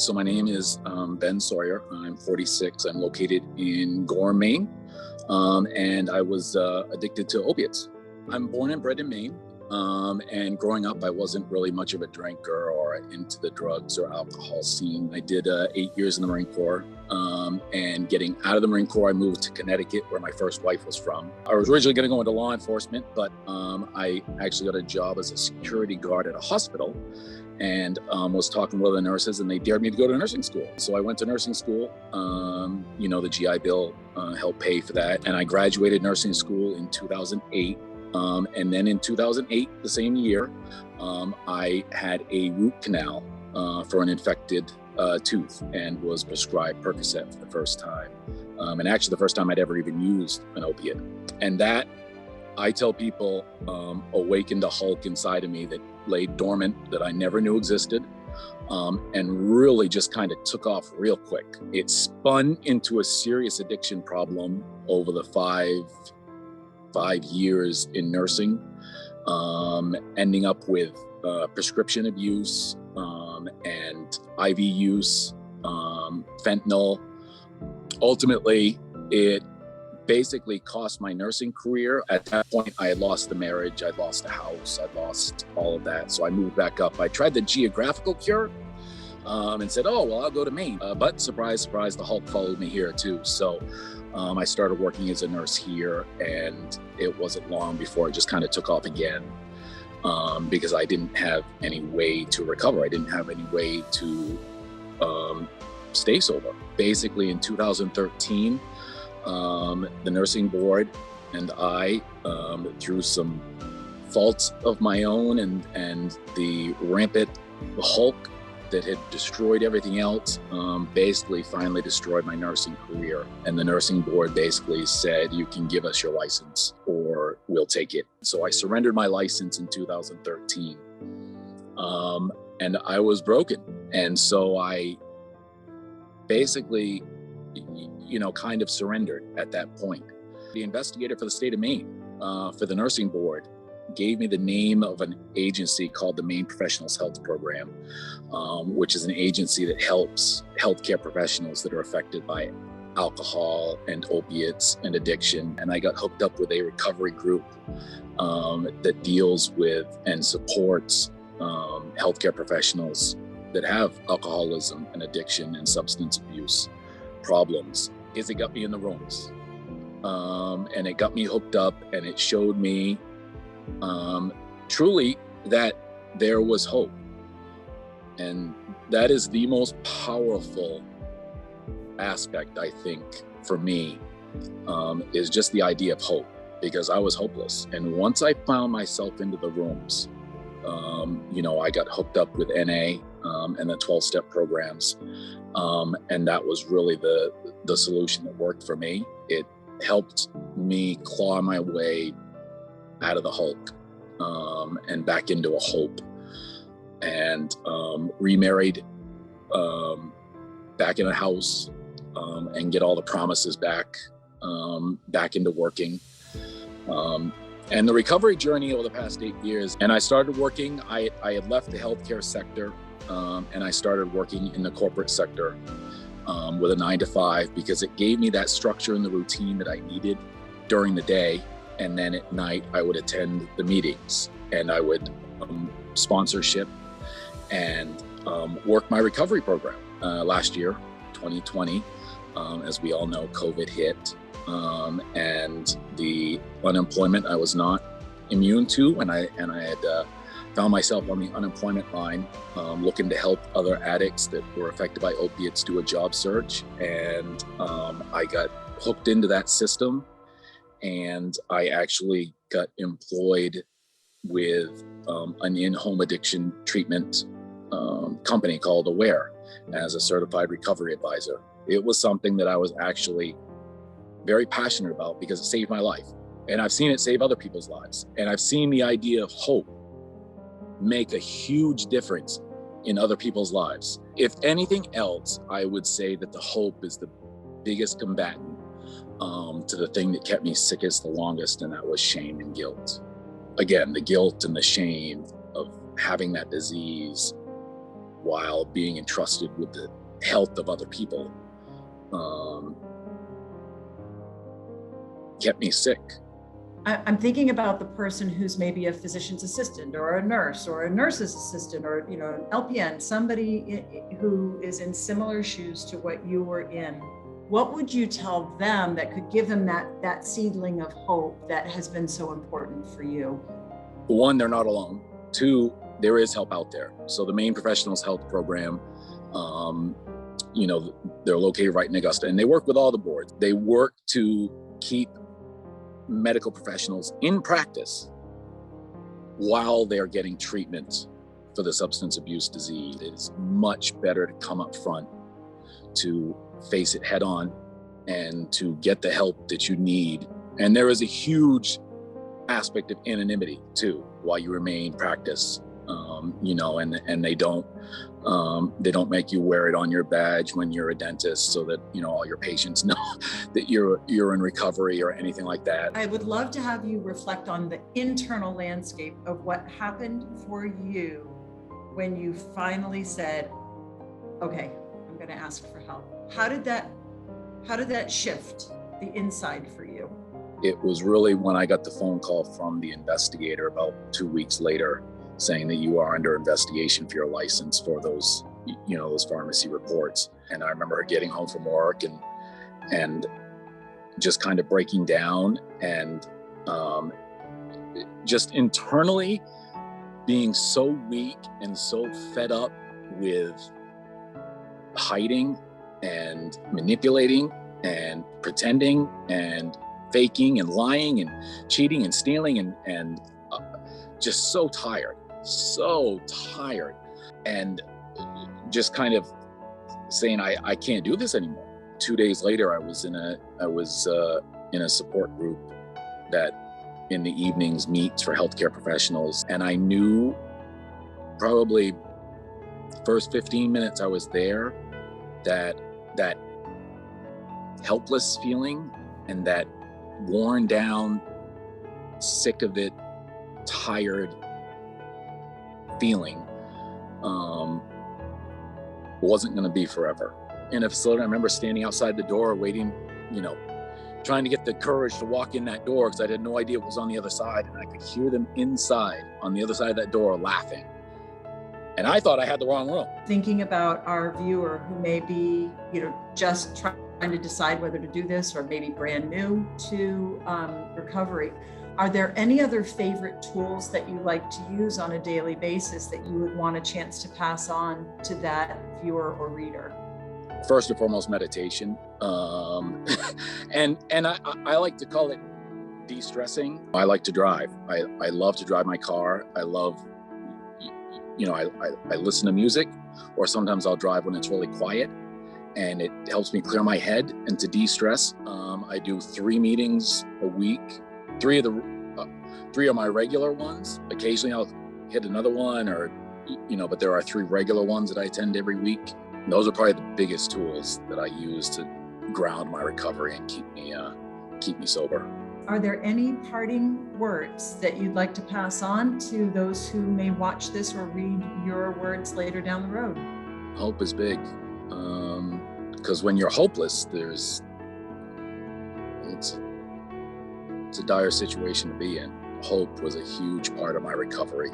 So my name is Ben Sawyer. I'm 46. I'm located in Gorham, Maine, and I was addicted to opiates. I'm born and bred in Maine, and growing up, I wasn't really much of a drinker or into the drugs or alcohol scene. I did 8 years in the Marine Corps, and getting out of the Marine Corps, I moved to Connecticut, where my first wife was from. I was originally going to go into law enforcement, but I actually got a job as a security guard at a hospital, and was talking with the nurses, and they dared me to go to nursing school. So I went to nursing school. The GI Bill helped pay for that. And I graduated nursing school in 2008. And then in 2008, the same year, I had a root canal for an infected tooth and was prescribed Percocet for the first time. And actually the first time I'd ever even used an opiate. And that, I tell people, awakened a Hulk inside of me that lay dormant, that I never knew existed, and really just kind of took off real quick. It spun into a serious addiction problem over the five years in nursing, ending up with prescription abuse and IV use, fentanyl. Ultimately, it basically cost my nursing career. At that point, I had lost the marriage, I'd lost the house, I'd lost all of that. So I moved back up. I tried the geographical cure and said, oh, well, I'll go to Maine. But surprise, surprise, the Hulk followed me here too. So I started working as a nurse here, and it wasn't long before it just kind of took off again, because I didn't have any way to recover. I didn't have any way to stay sober. Basically in 2013, the nursing board and I, through some faults of my own and the rampant Hulk that had destroyed everything else, basically finally destroyed my nursing career. And the nursing board basically said, you can give us your license or we'll take it. So I surrendered my license in 2013, and I was broken. And so I basically, kind of surrendered at that point. The investigator for the state of Maine, for the nursing board, gave me the name of an agency called the Maine Professionals Health Program, which is an agency that helps healthcare professionals that are affected by alcohol and opiates and addiction. And I got hooked up with a recovery group that deals with and supports healthcare professionals that have alcoholism and addiction and substance abuse problems. It got me in the rooms, and it got me hooked up, and it showed me truly that there was hope. And that is the most powerful aspect, I think, for me, is just the idea of hope, because I was hopeless. And once I found myself into the rooms, I got hooked up with NA and the 12-step programs. And that was really the solution that worked for me. It helped me claw my way out of the Hulk and back into a hope, and remarried, back in a house, and get all the promises back into working. And the recovery journey over the past 8 years, and I started working, I had left the healthcare sector, and I started working in the corporate sector with a 9-to-5, because it gave me that structure and the routine that I needed during the day. And then at night, I would attend the meetings, and I would sponsorship and work my recovery program. Last year, 2020, as we all know, COVID hit, and the unemployment I was not immune to, and I had found myself on the unemployment line, looking to help other addicts that were affected by opiates do a job search. And I got hooked into that system, and I actually got employed with an in-home addiction treatment company called Aware as a certified recovery advisor. It was something that I was actually very passionate about, because it saved my life. And I've seen it save other people's lives. And I've seen the idea of hope make a huge difference in other people's lives. If anything else, I would say that the hope is the biggest combatant to the thing that kept me sickest the longest, and that was shame and guilt. Again, the guilt and the shame of having that disease while being entrusted with the health of other people kept me sick. I'm thinking about the person who's maybe a physician's assistant or a nurse's assistant, or an LPN, somebody who is in similar shoes to what you were in. What would you tell them that could give them that seedling of hope that has been so important for you? One, they're not alone. Two, there is help out there. So the Maine Professionals Health Program, they're located right in Augusta, and they work with all the boards. They work to keep medical professionals in practice while they're getting treatment for the substance abuse disease. It is much better to come up front, to face it head on, and to get the help that you need. And there is a huge aspect of anonymity too, while you remain practice, and they don't make you wear it on your badge when you're a dentist, so that all your patients know that you're in recovery or anything like that. I would love to have you reflect on the internal landscape of what happened for you when you finally said, okay, I'm going to ask for help. How did that shift the inside for you? It was really when I got the phone call from the investigator about 2 weeks later, saying that you are under investigation for your license for those pharmacy reports. And I remember getting home from work and just kind of breaking down, and just internally being so weak and so fed up with hiding and manipulating and pretending and faking and lying and cheating and stealing and just so tired, and just kind of saying, I can't do this anymore. 2 days later, I was in a support group that in the evenings meets for healthcare professionals. And I knew probably first 15 minutes I was there, that helpless feeling and that worn down, sick of it, tired feeling wasn't going to be forever. In a facility, I remember standing outside the door waiting, trying to get the courage to walk in that door, because I had no idea what was on the other side, and I could hear them inside on the other side of that door laughing. And I thought I had the wrong room. Thinking about our viewer who may be, just trying to decide whether to do this, or maybe brand new to recovery, are there any other favorite tools that you like to use on a daily basis that you would want a chance to pass on to that viewer or reader? First and foremost, meditation. And I like to call it de-stressing. I like to drive. I love to drive my car. I love, I listen to music, or sometimes I'll drive when it's really quiet, and it helps me clear my head and to de-stress. I do 3 meetings a week. 3 are my regular ones. Occasionally I'll hit another one, or but there are 3 regular ones that I attend every week. And those are probably the biggest tools that I use to ground my recovery and keep me sober. Are there any parting words that you'd like to pass on to those who may watch this or read your words later down the road? Hope is big, because when you're hopeless, it's a dire situation to be in. Hope was a huge part of my recovery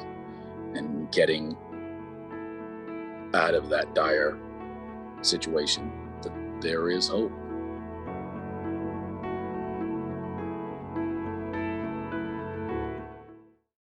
and getting out of that dire situation. There is hope.